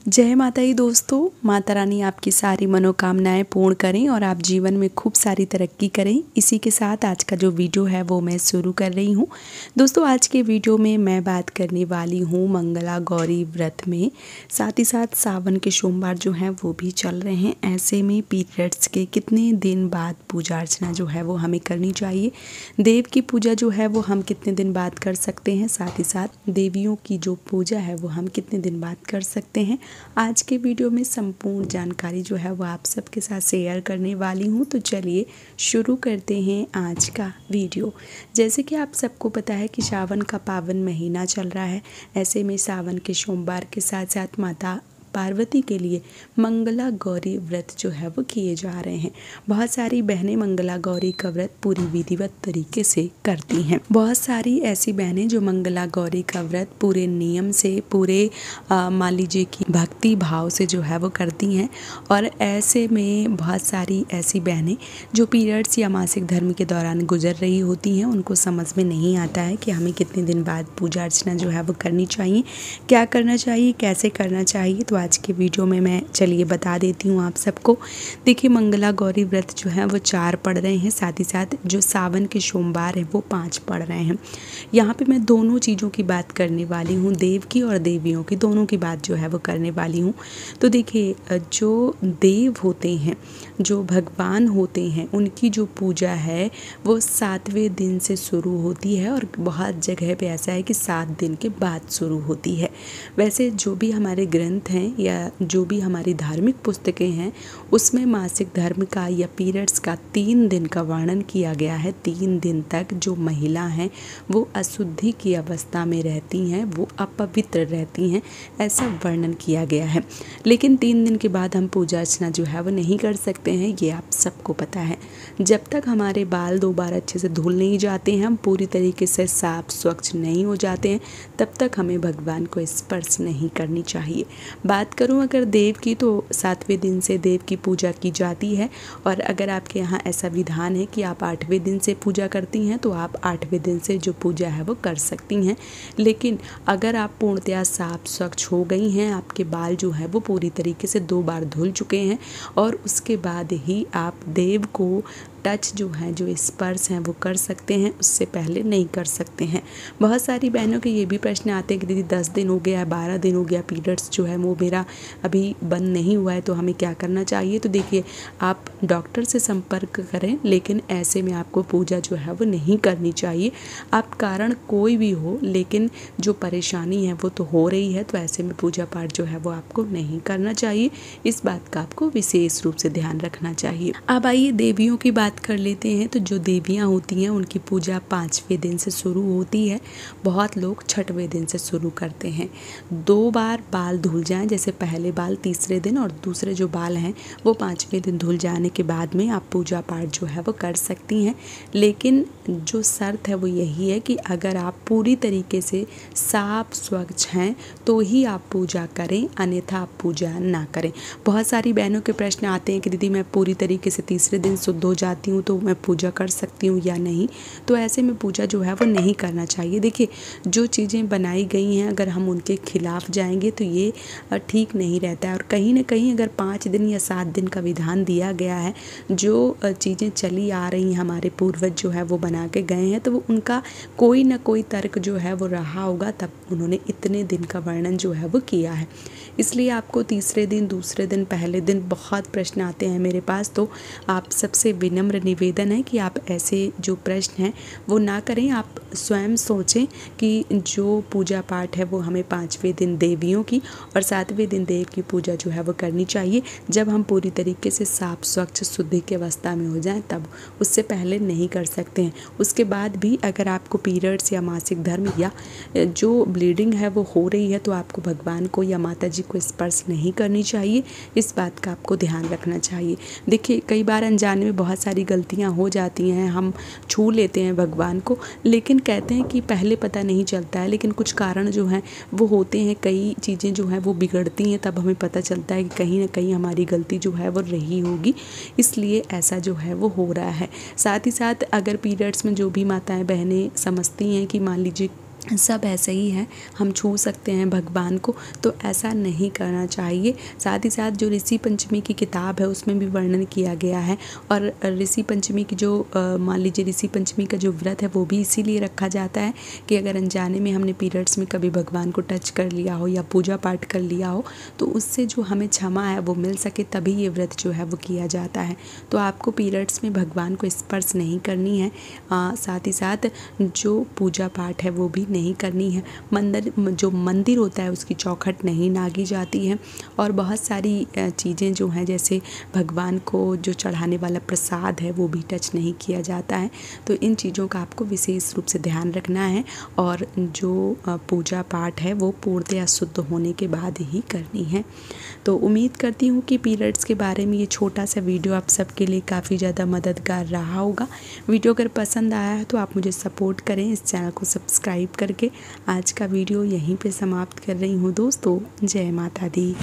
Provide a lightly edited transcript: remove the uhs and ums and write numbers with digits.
जय माता दी दोस्तों। माता रानी आपकी सारी मनोकामनाएं पूर्ण करें और आप जीवन में खूब सारी तरक्की करें। इसी के साथ आज का जो वीडियो है वो मैं शुरू कर रही हूँ। दोस्तों आज के वीडियो में मैं बात करने वाली हूँ मंगला गौरी व्रत में, साथ ही साथ सावन के सोमवार जो हैं वो भी चल रहे हैं। ऐसे में पीरियड्स के कितने दिन बाद पूजा अर्चना जो है वो हमें करनी चाहिए, देव की पूजा जो है वो हम कितने दिन बाद कर सकते हैं, साथ ही साथ देवियों की जो पूजा है वो हम कितने दिन बाद कर सकते हैं। आज के वीडियो में संपूर्ण जानकारी जो है वो आप सबके साथ शेयर करने वाली हूँ। तो चलिए शुरू करते हैं आज का वीडियो। जैसे कि आप सबको पता है कि सावन का पावन महीना चल रहा है। ऐसे में सावन के सोमवार के साथ साथ माता पार्वती के लिए मंगला गौरी व्रत जो है वो किए जा रहे हैं। बहुत सारी बहनें मंगला गौरी का व्रत पूरी विधिवत तरीके से करती हैं। बहुत सारी ऐसी बहनें जो मंगला गौरी का व्रत पूरे नियम से, पूरे मान लीजिए कि भक्ति भाव से जो है वो करती हैं। और ऐसे में बहुत सारी ऐसी बहनें जो पीरियड्स या मासिक धर्म के दौरान गुजर रही होती हैं, उनको समझ में नहीं आता है कि हमें कितने दिन बाद पूजा अर्चना जो है वो करनी चाहिए, क्या करना चाहिए, कैसे करना चाहिए। तो आज के वीडियो में मैं चलिए बता देती हूँ आप सबको। देखिए मंगला गौरी व्रत जो है वो 4 पड़ रहे हैं, साथ ही साथ जो सावन के सोमवार है वो 5 पड़ रहे हैं। यहाँ पे मैं दोनों चीज़ों की बात करने वाली हूँ, देव की और देवियों की, दोनों की बात जो है वो करने वाली हूँ। तो देखिए जो देव होते हैं, जो भगवान होते हैं, उनकी जो पूजा है वो 7वें दिन से शुरू होती है और बहुत जगह पे ऐसा है कि 7 दिन के बाद शुरू होती है। वैसे जो भी हमारे ग्रंथ हैं या जो भी हमारी धार्मिक पुस्तकें हैं उसमें मासिक धर्म का या पीरियड्स का 3 दिन का वर्णन किया गया है। 3 दिन तक जो महिला हैं वो अशुद्धि की अवस्था में रहती हैं, वो अपवित्र रहती हैं, ऐसा वर्णन किया गया है। लेकिन 3 दिन के बाद हम पूजा अर्चना जो है वो नहीं कर सकते हैं, ये आप सबको पता है। जब तक हमारे बाल 2 बार अच्छे से धुल नहीं जाते हैं, हम पूरी तरीके से साफ स्वच्छ नहीं हो जाते हैं, तब तक हमें भगवान को स्पर्श नहीं करनी चाहिए। बात करूं अगर देव की, तो 7वें दिन से देव की पूजा की जाती है। और अगर आपके यहाँ ऐसा विधान है कि आप 8वें दिन से पूजा करती हैं तो आप 8वें दिन से जो पूजा है वो कर सकती हैं। लेकिन अगर आप पूर्णतया साफ स्वच्छ हो गई हैं, आपके बाल जो है वो पूरी तरीके से 2 बार धुल चुके हैं और उसके बाद ही आप देव को टच जो है, जो स्पर्श हैं वो कर सकते हैं, उससे पहले नहीं कर सकते हैं। बहुत सारी बहनों के ये भी प्रश्न आते हैं कि दीदी 10 दिन हो गया है, 12 दिन हो गया, पीरियड्स जो है वो मेरा अभी बंद नहीं हुआ है, तो हमें क्या करना चाहिए। तो देखिए आप डॉक्टर से संपर्क करें, लेकिन ऐसे में आपको पूजा जो है वो नहीं करनी चाहिए। आप कारण कोई भी हो, लेकिन जो परेशानी है वो तो हो रही है, तो ऐसे में पूजा पाठ जो है वो आपको नहीं करना चाहिए। इस बात का आपको विशेष रूप से ध्यान रखना चाहिए। अब आइए देवियों की बात कर लेते हैं। तो जो देवियां होती हैं उनकी पूजा 5वें दिन से शुरू होती है। बहुत लोग 6वें दिन से शुरू करते हैं। 2 बार बाल धुल जाएं, जैसे पहले बाल तीसरे दिन और दूसरे जो बाल हैं वो 5वें दिन धुल जाने के बाद में आप पूजा पाठ जो है वो कर सकती हैं। लेकिन जो शर्त है वो यही है कि अगर आप पूरी तरीके से साफ स्वच्छ हैं तो ही आप पूजा करें, अन्यथा आप पूजा ना करें। बहुत सारी बहनों के प्रश्न आते हैं कि दीदी मैं पूरी तरीके से तीसरे दिन शुद्ध हो जाती हूँ तो मैं पूजा कर सकती हूँ या नहीं। तो ऐसे में पूजा जो है वो नहीं करना चाहिए। देखिए जो चीज़ें बनाई गई हैं अगर हम उनके खिलाफ जाएंगे तो ये ठीक नहीं रहता है। और कहीं ना कहीं अगर 5 दिन या 7 दिन का विधान दिया गया है, जो चीज़ें चली आ रही हैं, हमारे पूर्वज जो है वो बना के गए हैं, तो वो उनका कोई ना कोई तर्क जो है वो रहा होगा, तब उन्होंने इतने दिन का वर्णन जो है वो किया है। इसलिए आपको तीसरे दिन, दूसरे दिन, पहले दिन बहुत प्रश्न आते हैं मेरे पास। तो आप सबसे विनम्र निवेदन है कि आप ऐसे जो प्रश्न हैं वो ना करें। आप स्वयं सोचें कि जो पूजा पाठ है वो हमें 5वें दिन देवियों की और 7वें दिन देव की पूजा जो है वो करनी चाहिए। जब हम पूरी तरीके से साफ स्वच्छ शुद्धि की अवस्था में हो जाएं तब, उससे पहले नहीं कर सकते हैं। उसके बाद भी अगर आपको पीरियड्स या मासिक धर्म या जो ब्लीडिंग है वो हो रही है तो आपको भगवान को या माता जी को स्पर्श नहीं करनी चाहिए। इस बात का आपको ध्यान रखना चाहिए। देखिए कई बार अनजाने में बहुत सारी गलतियां हो जाती हैं, हम छू लेते हैं भगवान को, लेकिन कहते हैं कि पहले पता नहीं चलता है, लेकिन कुछ कारण जो हैं वो होते हैं, कई चीज़ें जो हैं वो बिगड़ती हैं, तब हमें पता चलता है कि कहीं ना कहीं हमारी गलती जो है वो रही होगी, इसलिए ऐसा जो है वो हो रहा है। साथ ही साथ अगर पीरियड्स में जो भी माताएं बहनें समझती हैं कि मान लीजिए सब ऐसे ही हैं, हम छू सकते हैं भगवान को, तो ऐसा नहीं करना चाहिए। साथ ही साथ जो ऋषि पंचमी की किताब है उसमें भी वर्णन किया गया है। और ऋषि पंचमी की जो मान लीजिए ऋषि पंचमी का जो व्रत है वो भी इसीलिए रखा जाता है कि अगर अनजाने में हमने पीरियड्स में कभी भगवान को टच कर लिया हो या पूजा पाठ कर लिया हो तो उससे जो हमें क्षमा है वो मिल सके, तभी ये व्रत जो है वो किया जाता है। तो आपको पीरियड्स में भगवान को स्पर्श नहीं करनी है। साथ ही साथ जो पूजा पाठ है वो भी नहीं करनी है। जो मंदिर होता है उसकी चौखट नहीं नागी जाती है। और बहुत सारी चीज़ें जो हैं, जैसे भगवान को जो चढ़ाने वाला प्रसाद है वो भी टच नहीं किया जाता है। तो इन चीज़ों का आपको विशेष रूप से ध्यान रखना है। और जो पूजा पाठ है वो पूर्णतया शुद्ध होने के बाद ही करनी है। तो उम्मीद करती हूँ कि पीरियड्स के बारे में ये छोटा सा वीडियो आप सबके लिए काफ़ी ज़्यादा मददगार रहा होगा। वीडियो अगर पसंद आया है तो आप मुझे सपोर्ट करें इस चैनल को सब्सक्राइब करके। आज का वीडियो यहीं पे समाप्त कर रही हूँ दोस्तों। जय माता दी।